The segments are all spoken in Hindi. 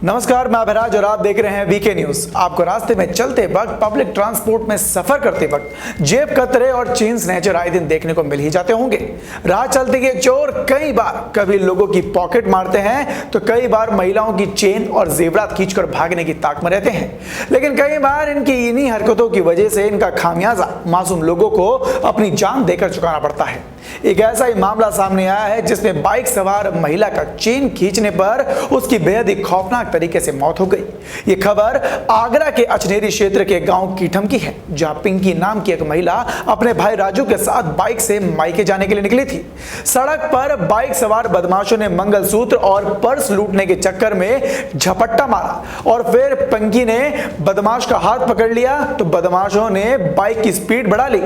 नमस्कार, मैं अभिराज और आप देख रहे हैं वीके न्यूज। आपको रास्ते में चलते वक्त, पब्लिक ट्रांसपोर्ट में सफर करते वक्त जेब कतरे और चेन स्नैचर आए दिन देखने को मिल ही जाते होंगे। राह चलते ये चोर कई बार कभी लोगों की पॉकेट मारते हैं तो कई बार महिलाओं की चेन और जेवरात खींचकर भागने की ताक में रहते हैं। लेकिन कई बार इनकी इन्हीं हरकतों की वजह से इनका खामियाजा मासूम लोगों को अपनी जान देकर चुकाना पड़ता है। एक ऐसा ही मामला सामने आया है जिसमें बाइक सवार महिला का चेन खींचने पर उसकी बेहद ही खौफनाक तरीके से मौत हो गई। ये खबर आगरा के अचनेरी क्षेत्र के गांव कीठम की है, जहां पिंकी नाम की एक महिला अपने भाई राजू के साथ बाइक से मायके जाने के लिए निकली थी। सड़क पर बाइक सवार बदमाशों ने मंगलसूत्र और पर्स लूटने के चक्कर में झपट्टा मारा और फिर पिंकी ने बदमाश का हाथ पकड़ लिया तो बदमाशों ने बाइक की स्पीड बढ़ा ली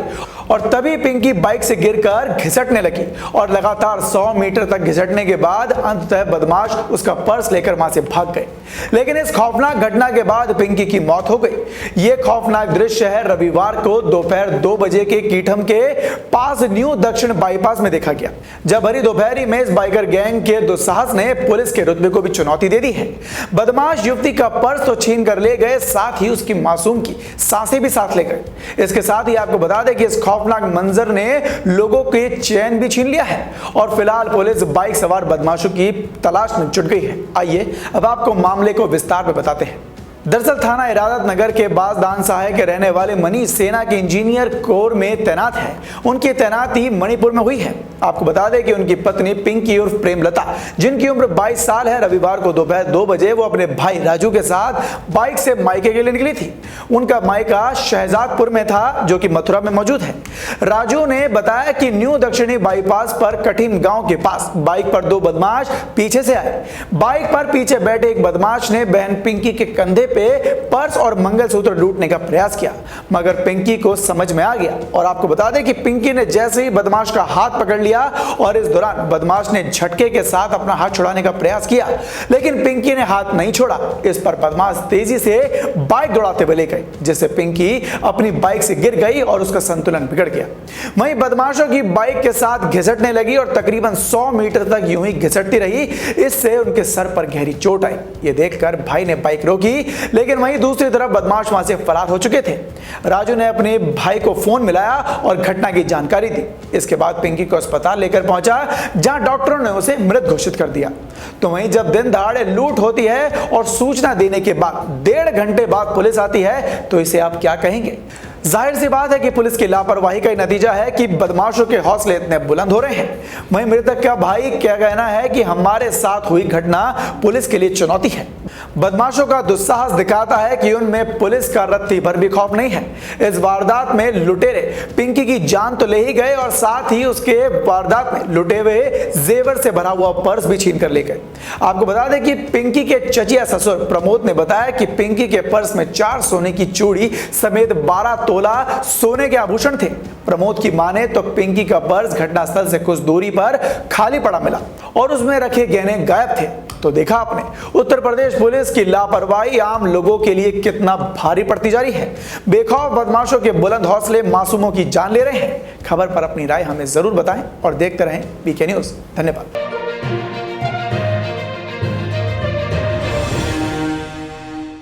और तभी पिंकी बाइक से गिरकर घिसटने लगी और लगातार 100 मीटर तक घिसटने के बाद अंततः बदमाश उसका पर्स लेकर वहां से भाग गए। लेकिन इस खौफनाक घटना के बाद पिंकी की मौत हो गई। यह खौफनाक दृश्य है रविवार को दोपहर 2 बजे के कीठम के पास न्यू दक्षिण बाईपास में देखा गया, जब भरी दोपहरी में इस बाइकर गैंग के दुस्साहस ने पुलिस के रुतबे को भी चुनौती दे दी है। बदमाश युवती का पर्स तो छीन कर ले गए, साथ ही उसकी मासूम की सांसें भी साथ ले गए। इसके साथ ही आपको बता दें कि इस खौफनाक मंजर ने लोगों के चैन भी छीन लिया है और फिलहाल पुलिस बाइक सवार बदमाशों की तलाश में जुट गई है। आइए अब आपको मामले को विस्तार में बताते हैं। दरअसल थाना इरादत नगर के बासदान सहाय के रहने वाले मनीष सेना के इंजीनियर कोर में तैनात है। उनकी तैनाती मणिपुर में हुई है। आपको बता दें कि उनकी पत्नी पिंकी उर्फ प्रेमलता, जिनकी उम्र 22 साल है, रविवार को दोपहर 2 बजे वो अपने भाई राजू के साथ बाइक से मायके के लिए निकली थी। उनका मायका शहजादपुर में था, जो कि मथुरा में मौजूद है। राजू ने बताया कि न्यू दक्षिणी बाईपास पर कठिन गांव के पास बाइक पर 2 बदमाश पीछे से आए। बाइक पर पीछे बैठे एक बदमाश ने बहन पिंकी के कंधे पे पर्स और मंगलसूत्र लूटने का प्रयास किया, मगर पिंकी को समझ में आ गया और आपको बता दें कि पिंकी ने जैसे ही बदमाश का हाथ पकड़ लिया और इस दौरान बदमाश ने झटके के साथ अपना हाथ छुड़ाने का प्रयास किया, लेकिन पिंकी ने हाथ नहीं छोड़ा। इस पर बदमाश तेजी से बाइक दौड़ाते हुए ले गए, जिससे पिंकी अपनी बाइक से गिर गई और उसका संतुलन बिगड़ गया। वहीं बदमाशों की बाइक के साथ घिसटने लगी और तकरीबन 100 मीटर तक यूं ही घिसटती रही। इससे उनके सर पर गहरी चोट आई। ये देखकर भाई ने बाइक रोकी, लेकिन वहीं दूसरी तरफ बदमाश वहां से फरार हो चुके थे। राजू ने अपने भाई को फोन मिलाया और घटना की जानकारी दी। इसके बाद पिंकी को अस्पताल लेकर पहुंचा, जहां डॉक्टरों ने उसे मृत घोषित कर दिया। तो वहीं जब दिन दहाड़े लूट होती है और सूचना देने के बाद 1.5 घंटे बाद पुलिस आती है, तो इसे आप क्या कहेंगे? जाहिर सी बात है कि पुलिस की लापरवाही का नतीजा है कि बदमाशों के हौसले इतने बुलंद हो रहे हैं। वहीं मृतक का भाई क्या कहना है कि हमारे साथ हुई घटना पुलिस के लिए चुनौती है। बदमाशों का दुस्साहस दिखाता है कि उनमें पुलिस का रत्ती भर भी खौफ नहीं है। इस वारदात में लुटेरे पिंकी की जान तो ले ही गए और साथ ही उसके वारदात में लुटे हुए जेवर से भरा हुआ पर्स भी छीन कर ले गए। आपको बता दें कि पिंकी के चचिया ससुर प्रमोद ने बताया कि पिंकी के पर्स में 4 सोने की चूड़ी समेत 12 तोला सोने के आभूषण थे। प्रमोद की माने तो पिंकी का पर्स घटनास्थल से कुछ दूरी पर खाली पड़ा मिला और उसमें रखे गहने गायब थे। तो देखा आपने, उत्तर प्रदेश पुलिस की लापरवाही आम लोगों के लिए कितना भारी पड़ती जा रही है। बेखौफ बदमाशों के बुलंद हौसले मासूमों की जान ले रहे हैं। खबर पर अपनी राय हमें जरूर बताएं और देखते रहें वीके न्यूज। धन्यवाद।